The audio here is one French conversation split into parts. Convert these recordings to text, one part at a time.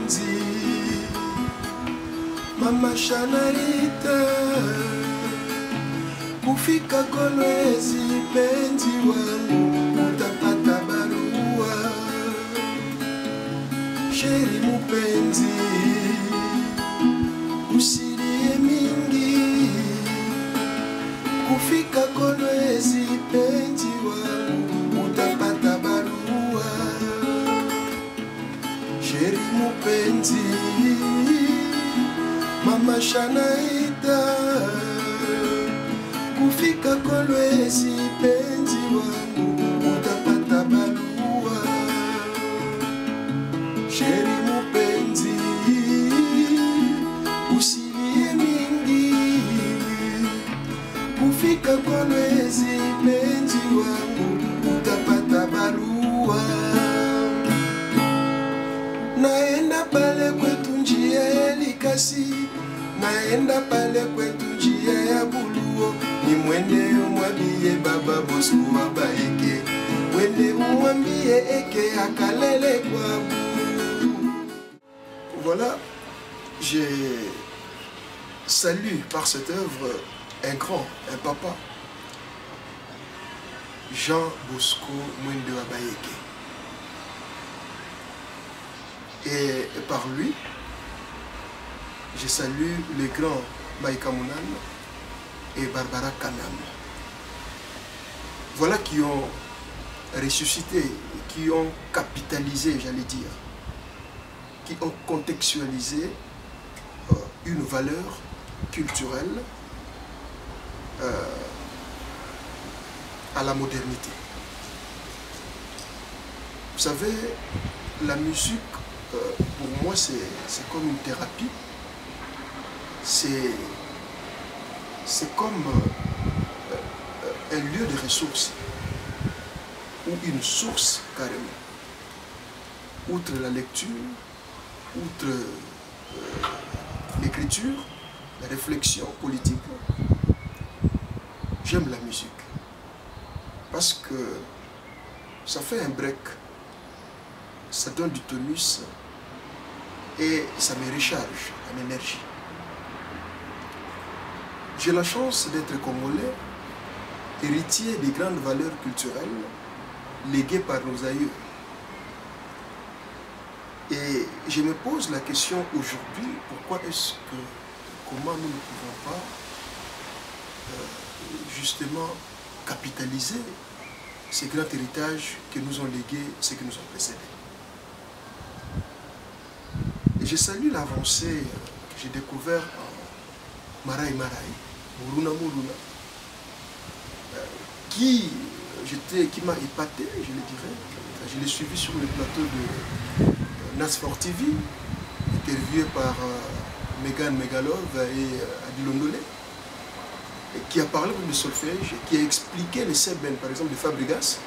mupenzi Mama Shanarita kufika Kolwezi penzi wangu utapata barua Sheri mupenzi usilie mingi kufika Kolwezi penzi wangu utapata barua Sheri mupenzi Mama Shanaita kufika Kolwezi penzi wangu utapata barua Sheri mupenzi usilie mingi kufika Kolwezi penzi wangu utapata barua Naenda pale kwetu njia ya Likasi Naenda pale kwetu njia ya Buluo Ni mwende umwambie baba Bosco Abaeke Mwende umwambie eke akalele kwa bu Voilà, je salue par cette œuvre un grand, un papa Jean Bosco Mwende Abaeke Et par lui, je salue les grands Maïka Mounan et Barbara Kanam. Voilà qui ont ressuscité, qui ont capitalisé, j'allais dire, qui ont contextualisé une valeur culturelle à la modernité. Vous savez, la musique, pour moi, c'est comme une thérapie. C'est comme un lieu de ressources ou une source carrément. Outre la lecture, outre l'écriture, la réflexion politique, j'aime la musique parce que ça fait un break, ça donne du tonus et ça me recharge en énergie. J'ai la chance d'être congolais, héritier des grandes valeurs culturelles léguées par nos aïeux. Et je me pose la question aujourd'hui, comment nous ne pouvons pas justement capitaliser ces grands héritages que nous ont légués, ceux qui nous ont précédés. Et je salue l'avancée que j'ai découvert en Maraï Maraï, Muruna Muruna, qui m'a épaté, je le dirais. Je l'ai suivi sur le plateau de Nasfor TV, interviewé par Megan Megalov et Adi Londolé, qui a parlé de solfège, qui a expliqué les seben, par exemple, de Fabregas,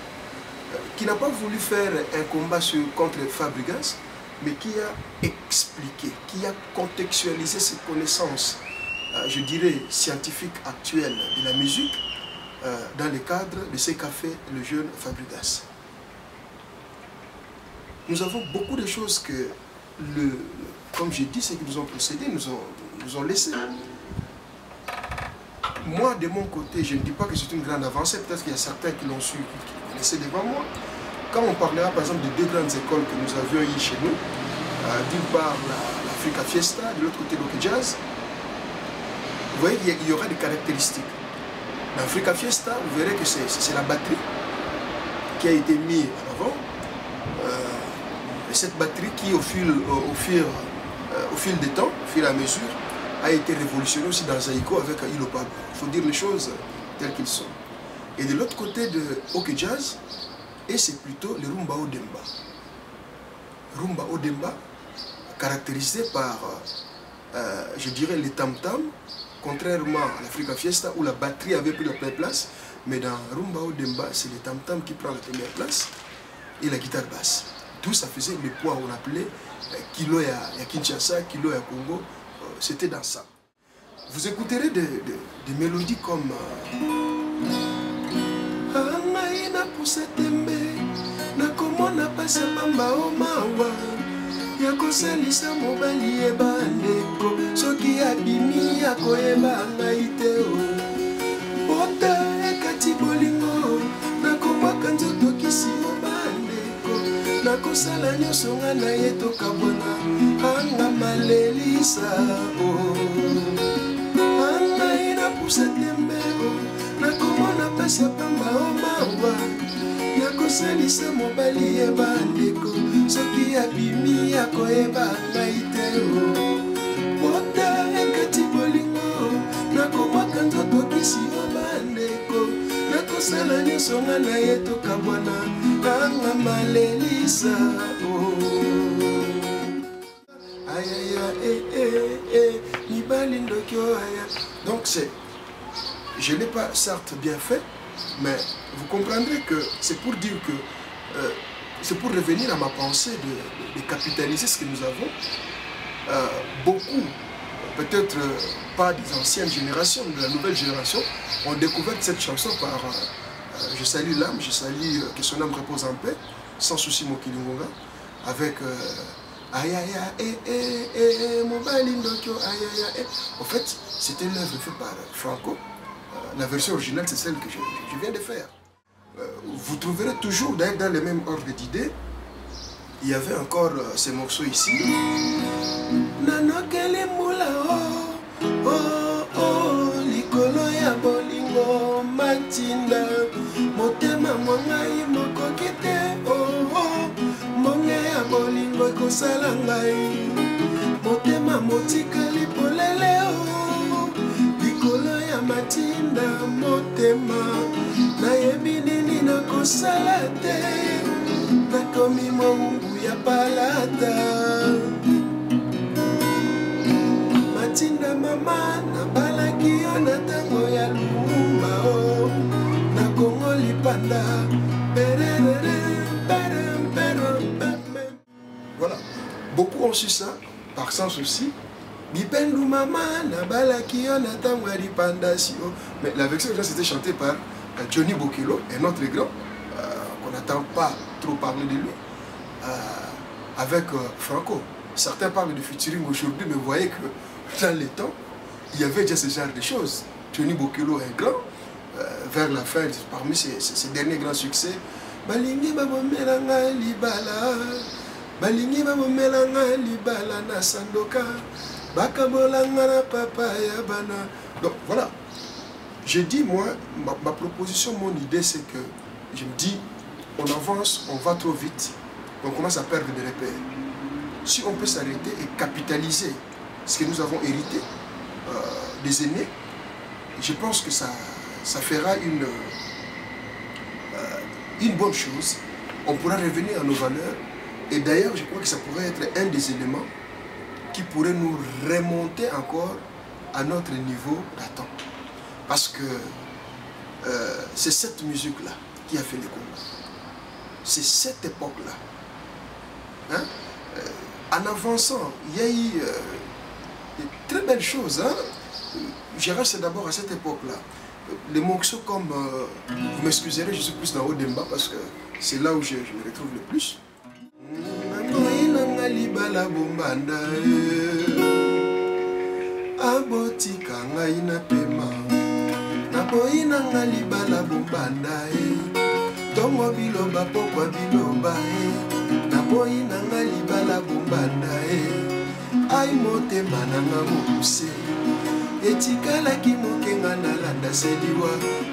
qui n'a pas voulu faire un combat contre Fabregas, mais qui a expliqué, qui a contextualisé ses connaissances, je dirais, scientifiques actuelles de la musique, dans le cadre de ce qu'a fait le jeune Fabregas. Nous avons beaucoup de choses que, comme j'ai dit, ceux qui nous ont précédés nous ont laissé. Moi, de mon côté, je ne dis pas que c'est une grande avancée, peut-être qu'il y a certains qui l'ont su, qui connaissaient devant moi. Quand on parlera par exemple de deux grandes écoles que nous avions eues chez nous, d'une part l'Africa Fiesta, de l'autre côté l'Oke Jazz, vous voyez qu'il y aura des caractéristiques. Dans l'Africa Fiesta, vous verrez que c'est la batterie qui a été mise en avant. Et cette batterie qui, au fil des temps, au fil et à mesure, a été révolutionnée aussi dans Zaïko avec Ilo Pablo. Il faut dire les choses telles qu'elles sont. Et de l'autre côté de Oke Jazz, et c'est plutôt le Rumba Odemba. Rumba Odemba, caractérisé par, je dirais, les tam-tam, contrairement à l'Africa Fiesta où la batterie avait pris la première place, mais dans Rumba Odemba, c'est le tam-tam qui prend la première place et la guitare basse. Tout ça faisait le poids, on appelait Kilo à Kinshasa, Kilo à Congo, c'était dans ça. Vous écouterez des mélodies comme ya kosalisa mobali yeba ndeko soki abimi ya koyeba ngai te ota ekati bolingo nakomwaka nzoto kisi yo bandeko nakosala nyonso nga na ye tokabwana anga malelisa angai napusa tembe nakomona pasi ya pamba mawa nakosalisa mobali yeba ndeko soki abimi ya koyeba ngai te ota ekati bolingo nakomwaka nzoto kisi yo bandeko nakosala nyonso nga na ye tokabwana anga malelisa ayaya mibali ndoki aya. Donc je n'ai pas certes bien fait, mais vous comprendrez que c'est pour dire que c'est pour revenir à ma pensée de capitaliser ce que nous avons. Beaucoup, peut-être pas des anciennes générations, mais de la nouvelle génération, ont découvert cette chanson par Je salue l'âme, je salue que son âme repose en paix, sans souci Mokilingonga, avec Ayaya, Mobali Ndokyo, Ayaya. En fait, c'était une œuvre faite par Franco. La version originale, c'est celle que je viens de faire. Vous trouverez toujours dans le même ordre d'idées. Il y avait encore ces morceaux ici. Nanokele moula likolo ya bolingo matinda motema mongai mokokete monge ya bolingo ekosala ngai motema motikali polele likolo ya matinda motema nayebi nini nakosala te nakomi mongu ya palata matinda mama nabalaki yo na ntango ya lumumba na Kongo lipanda. Voilà, beaucoup ont su ça, par sens aussi. Bipendu mama nabalaki yo na ntango ya lipanda sio. Mais la version c'était chanté par Johnny Bokelo, un autre grand qu'on n'attend pas trop parler de lui, avec Franco. Certains parlent de featuring aujourd'hui, mais vous voyez que dans les temps, il y avait déjà ce genre de choses. Johnny Bokelo est grand, vers la fin, parmi ses derniers grands succès, Balingi babomelanga libala, Balingi babomelanga libala na sandoka, Bakabolanga na papa ya bana. Donc voilà. J'ai dit, moi, ma proposition, mon idée, c'est que je me dis, on avance, on va trop vite, on commence à perdre des repères. Si on peut s'arrêter et capitaliser ce que nous avons hérité des aînés, je pense que ça fera une bonne chose. On pourra revenir à nos valeurs. Et d'ailleurs, je crois que ça pourrait être un des éléments qui pourrait nous remonter encore à notre niveau d'attente. Parce que c'est cette musique-là qui a fait les combats. C'est cette époque-là. Hein? En avançant, il y a eu de très belles choses. Hein? Je reste d'abord à cette époque-là. Les morceaux comme, vous m'excuserez, je suis plus dans Odemba parce que c'est là où je me retrouve le plus. Abotika ngai na pema naboyi nanga libala bombanda tongo biloba pokwa biloba naboyi nanga libala bombanda ai motema nanga mokuse etikalaki mokenga nalanda seliwa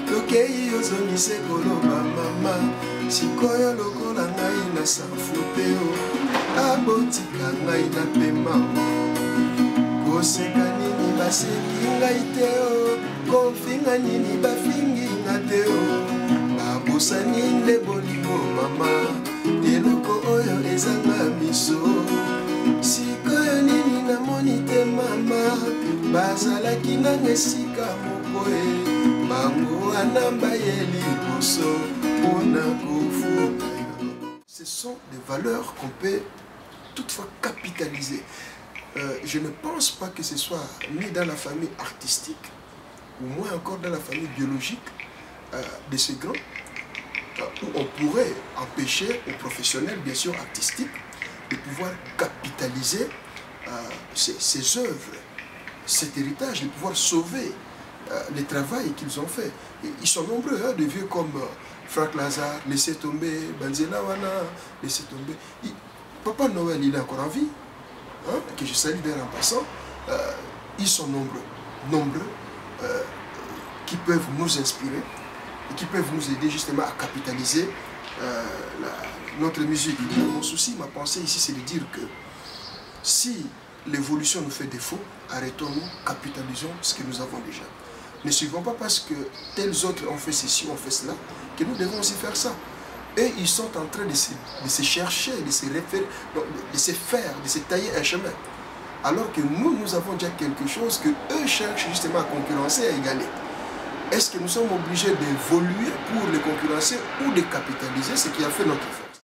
tokei ozongise koloba mama sikoyo lokola ngai na sanfute abotika ngai na pema koseka nini baseki ngai te kofinga nini bafingi nga te babosani nde bolingo mama eloko oyo ezanga miso sikoyo nini namoni te mama bazalaki nanga esika moko bango anamba ye liboso mpona kofuta. Ce sont des valeurs qu'on peut toutefois capitaliser. Je ne pense pas que ce soit ni dans la famille artistique, ou moins encore dans la famille biologique de ces grands, où on pourrait empêcher aux professionnels, bien sûr artistiques, de pouvoir capitaliser ces œuvres, cet héritage, de pouvoir sauver le travail qu'ils ont fait. Et ils sont nombreux, hein, des vieux comme Franck Lazare, laissez tomber, Banzela Wana, laissez tomber. Papa Noël, il est encore en vie, hein, que je salue d'ailleurs en passant. Ils sont nombreux, qui peuvent nous inspirer et qui peuvent nous aider justement à capitaliser notre musique. Mon souci, ma pensée ici, c'est de dire que si l'évolution nous fait défaut, arrêtons-nous, capitalisons ce que nous avons déjà. Ne suivons pas parce que tels autres ont fait ceci, ont fait cela, que nous devons aussi faire ça. Et ils sont en train de se chercher, de se référer, de se faire, de se tailler un chemin. Alors que nous avons déjà quelque chose que eux cherchent justement à concurrencer, à égaler. Est-ce que nous sommes obligés d'évoluer pour les concurrencer ou de capitaliser ce qui a fait notre effort?